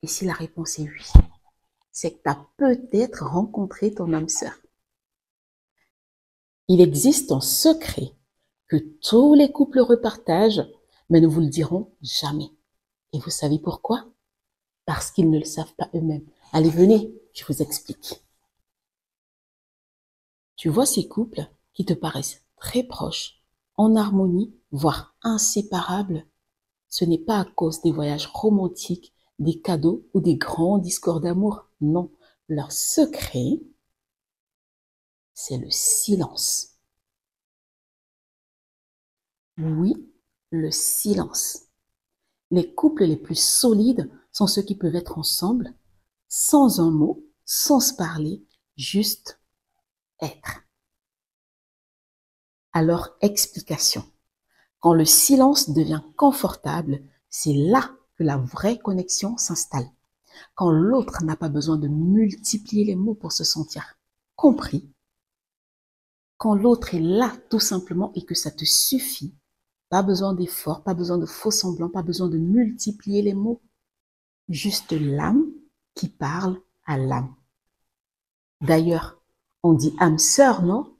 Et si la réponse est oui, c'est que tu as peut-être rencontré ton âme sœur. Il existe un secret que tous les couples repartagent, mais ne vous le diront jamais. Et vous savez pourquoi? Parce qu'ils ne le savent pas eux-mêmes. Allez, venez, je vous explique. Tu vois ces couples qui te paraissent très proches, en harmonie, voire inséparables. Ce n'est pas à cause des voyages romantiques, des cadeaux ou des grands discours d'amour. Non, leur secret, c'est le silence. Oui, le silence. Les couples les plus solides sont ceux qui peuvent être ensemble, sans un mot, sans se parler, juste être. Alors, explication. Quand le silence devient confortable, c'est là que la vraie connexion s'installe. Quand l'autre n'a pas besoin de multiplier les mots pour se sentir compris, quand l'autre est là tout simplement et que ça te suffit, pas besoin d'efforts, pas besoin de faux semblants, pas besoin de multiplier les mots, juste l'âme qui parle à l'âme. D'ailleurs, on dit âme sœur, non?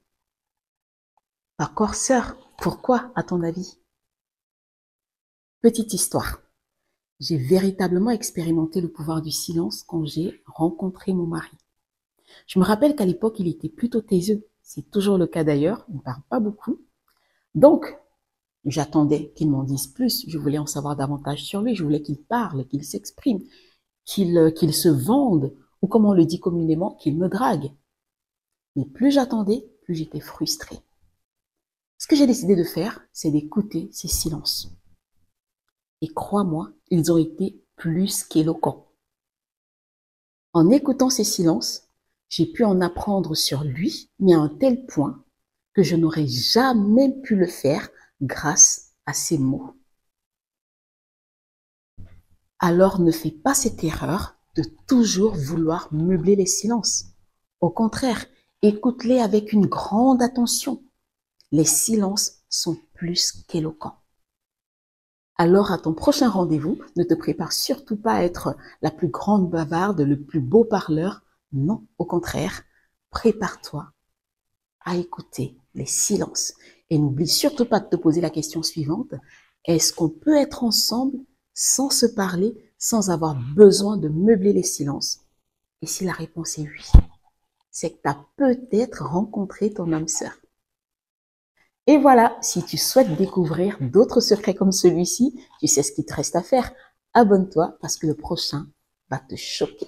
Pas corps sœur. Pourquoi, à ton avis? Petite histoire. J'ai véritablement expérimenté le pouvoir du silence quand j'ai rencontré mon mari. Je me rappelle qu'à l'époque, il était plutôt taiseux. C'est toujours le cas d'ailleurs, il ne parle pas beaucoup. Donc, j'attendais qu'il m'en dise plus. Je voulais en savoir davantage sur lui. Je voulais qu'il parle, qu'il s'exprime, qu'il se vende, ou comme on le dit communément, qu'il me drague. Mais plus j'attendais, plus j'étais frustrée. Ce que j'ai décidé de faire, c'est d'écouter ces silences. Et crois-moi, ils ont été plus qu'éloquents. En écoutant ces silences, j'ai pu en apprendre sur lui, mais à un tel point que je n'aurais jamais pu le faire grâce à ces mots. Alors ne fais pas cette erreur de toujours vouloir meubler les silences. Au contraire, écoute-les avec une grande attention. Les silences sont plus qu'éloquents. Alors à ton prochain rendez-vous, ne te prépare surtout pas à être la plus grande bavarde, le plus beau parleur. Non, au contraire, prépare-toi à écouter les silences. Et n'oublie surtout pas de te poser la question suivante. Est-ce qu'on peut être ensemble sans se parler, sans avoir besoin de meubler les silences? Et si la réponse est oui, c'est que tu as peut-être rencontré ton âme sœur. Et voilà, si tu souhaites découvrir d'autres secrets comme celui-ci, tu sais ce qu'il te reste à faire. Abonne-toi parce que le prochain va te choquer.